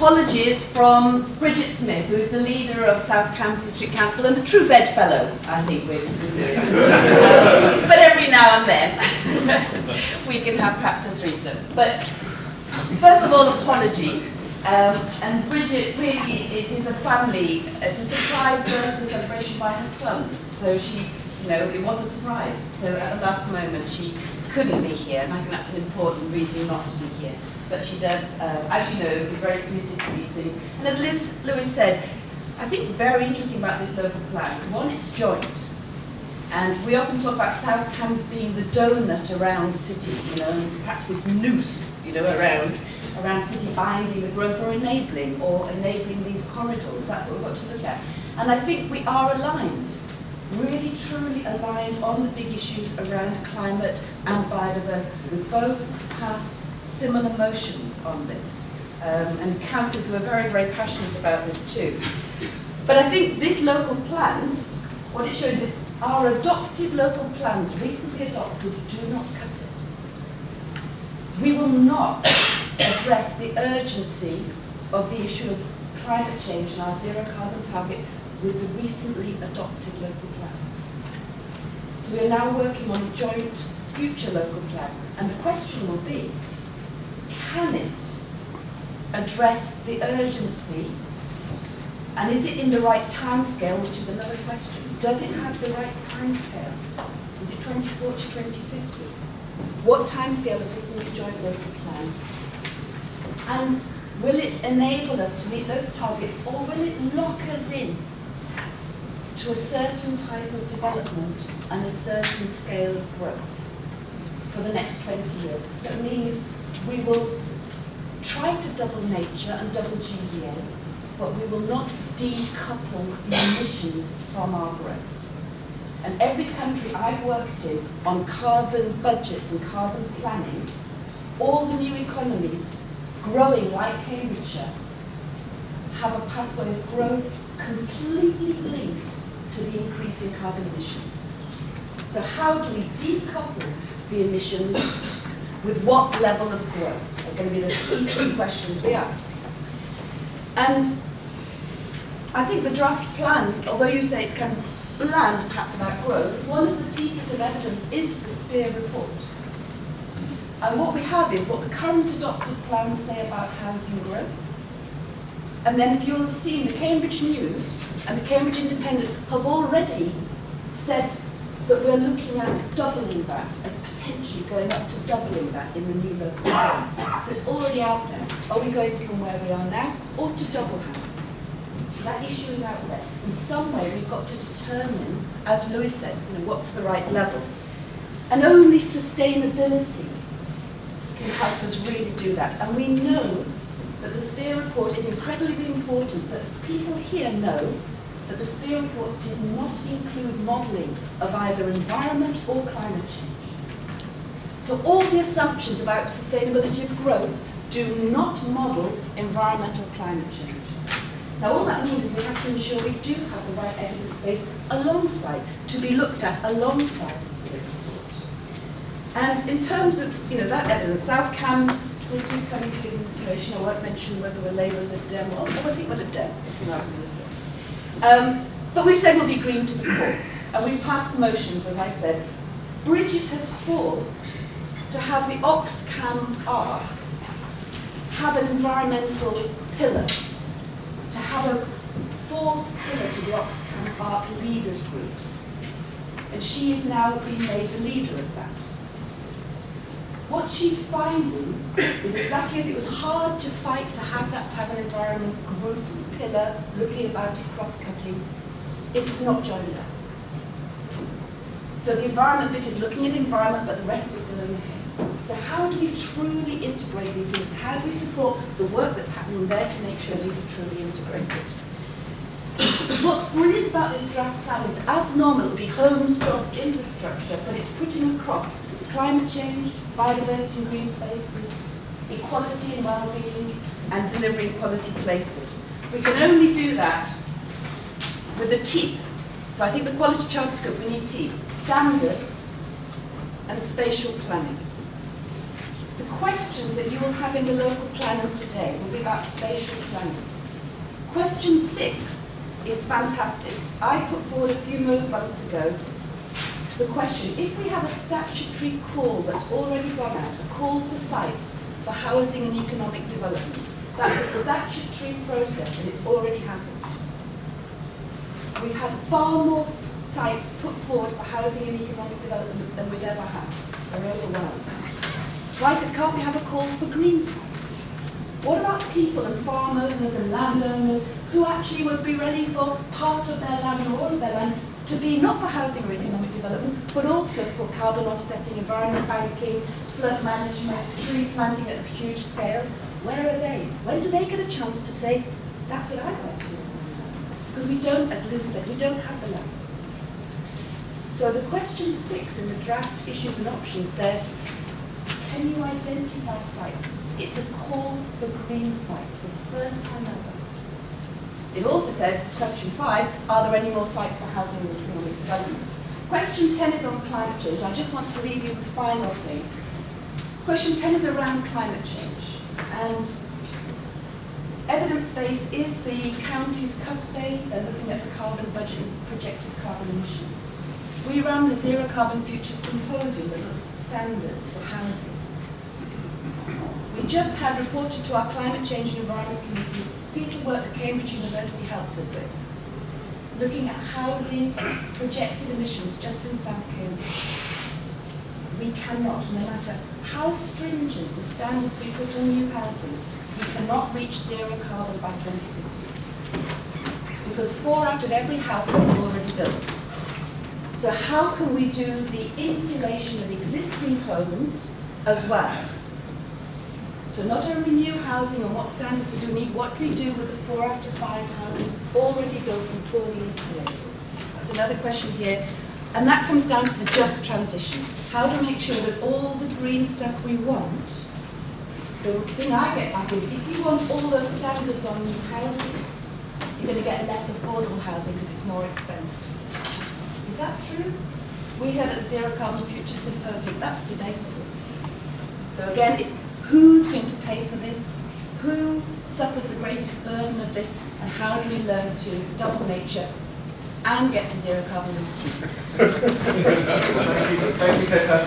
apologies from Bridget Smith, who is the leader of South Cambs District Council and a true bedfellow, I think we're doing. But every now and then, we can have perhaps a threesome. But first of all, apologies. And Bridget, really, it is a family, it's a surprise birthday celebration by her sons. So she, it was a surprise. So at the last moment, she couldn't be here, and I think that's an important reason not to be here. But she does, as you know, is very committed to these things. And as Lewis said, I think very interesting about this local plan. One, it's joint. And we often talk about South Cambs being the donut around city, and perhaps this noose, around city binding the growth or enabling these corridors. That's what we've got to look at. And I think we are aligned, really truly aligned on the big issues around climate and biodiversity. We've both passed similar motions on this, and councillors who are very, very passionate about this too. But I think this local plan, what it shows is our adopted local plans, recently adopted, do not cut it. We will not address the urgency of the issue of climate change and our zero carbon targets with the recently adopted local plans. So we are now working on a joint future local plan, and the question will be, can it address the urgency, and is it in the right timescale, which is another question. Does it have the right timescale? Is it 2040, 2050? What timescale of this new joint local plan? And will it enable us to meet those targets, or will it lock us in to a certain type of development and a certain scale of growth for the next 20 years? That means we will try to double nature and double GDA, but we will not decouple the emissions from our growth. And every country I've worked in on carbon budgets and carbon planning, all the new economies growing like Cambridgeshire have a pathway of growth completely linked to the increase in carbon emissions. So how do we decouple the emissions with what level of growth? Are going to be the key two questions we ask. And I think the draft plan, although you say it's kind of bland perhaps about growth, one of the pieces of evidence is the Cllr report. And what we have is what the current adopted plans say about housing growth. And then if you'll have seen, the Cambridge News and the Cambridge Independent have already said that we're looking at doubling that, as potentially going up to doubling that in the new local plan. So it's already out there. Are we going from where we are now, or to double housing? So that issue is out there. In some way, we've got to determine, as Lewis said, what's the right level. And only sustainability can help us really do that. And we know that the Cllr report is incredibly important, but people here know that the Cllr report did not include modelling of either environment or climate change. So all the assumptions about sustainability of growth do not model environmental climate change. Now all that means is we have to ensure we do have the right evidence base alongside, to be looked at alongside the Cllr report. And in terms of that evidence, South Cambs, since we've come into the administration, I won't mention whether we're Labour, Lib Dem, or I think we're Lib Dem, it's an argument this way. But we said we'll be green to the core, and we've passed motions, as I said. Bridget has fought to have the Oxcam Arc have an environmental pillar, to have a fourth pillar to the Oxcam Arc leaders groups. And she is now being made the leader of that. What she's finding is exactly as it was hard to fight to have that type of environment group pillar looking about it cross-cutting, is it's not joined up. So the environment bit is looking at environment, but the rest is going ahead. So how do we truly integrate these things? How do we support the work that's happening there to make sure these are truly integrated? What's brilliant about this draft plan is that as normal, it'll be homes, jobs, infrastructure, but it's putting across climate change, biodiversity and green spaces, equality and well-being, and delivering quality places. We can only do that with the teeth. So I think the quality charter scope, we need teeth. Standards and spatial planning. The questions that you will have in the local planner today will be about spatial planning. Question 6 is fantastic. I put forward a few months ago the question, if we have a statutory call that's already gone out, a call for sites for housing and economic development, that's a statutory process and it's already happened. We've had far more sites put forward for housing and economic development than we've ever had. They're overwhelmed. So I said, can't we have a call for green sites? What about people and farm owners and landowners who actually would be ready for part of their land or all of their land to be not for housing or economic development, but also for carbon offsetting, environment banking, flood management, tree planting at a huge scale? Where are they? When do they get a chance to say, that's what I'd like to do? Because we don't, as Lou said, we don't have the land. So the question 6 in the draft issues and options says, can you identify sites? It's a call for green sites for the first time ever. It also says, question 5, are there any more sites for housing and economic development? Question 10 is on climate change. I just want to leave you the final thing. Question 10 is around climate change. And evidence base is the county's custody. They're looking at the carbon budget and projected carbon emissions. We ran the Zero Carbon Future Symposium that looks at standards for housing. We just had reported to our Climate Change and Environment Committee a piece of work that Cambridge University helped us with, looking at housing projected emissions just in South Cambridge. We cannot, no matter how stringent the standards we put on new housing, we cannot reach zero carbon by 2050. Because 4 out of every house is already built. So how can we do the insulation of existing homes as well? So not only new housing and what standards we do need, what we do with the 4 out of 5 houses already built and fully insulated. That's another question here. And that comes down to the just transition. How to make sure that all the green stuff we want, the thing I get back is if you want all those standards on new housing, you're going to get less affordable housing because it's more expensive. Is that true? We heard at the Zero Carbon Future Symposium, that's debatable. So again, it's who's going to pay for this? Who suffers the greatest burden of this? And how do we learn to double nature and get to zero carbon with a T? Thank you, Pippa.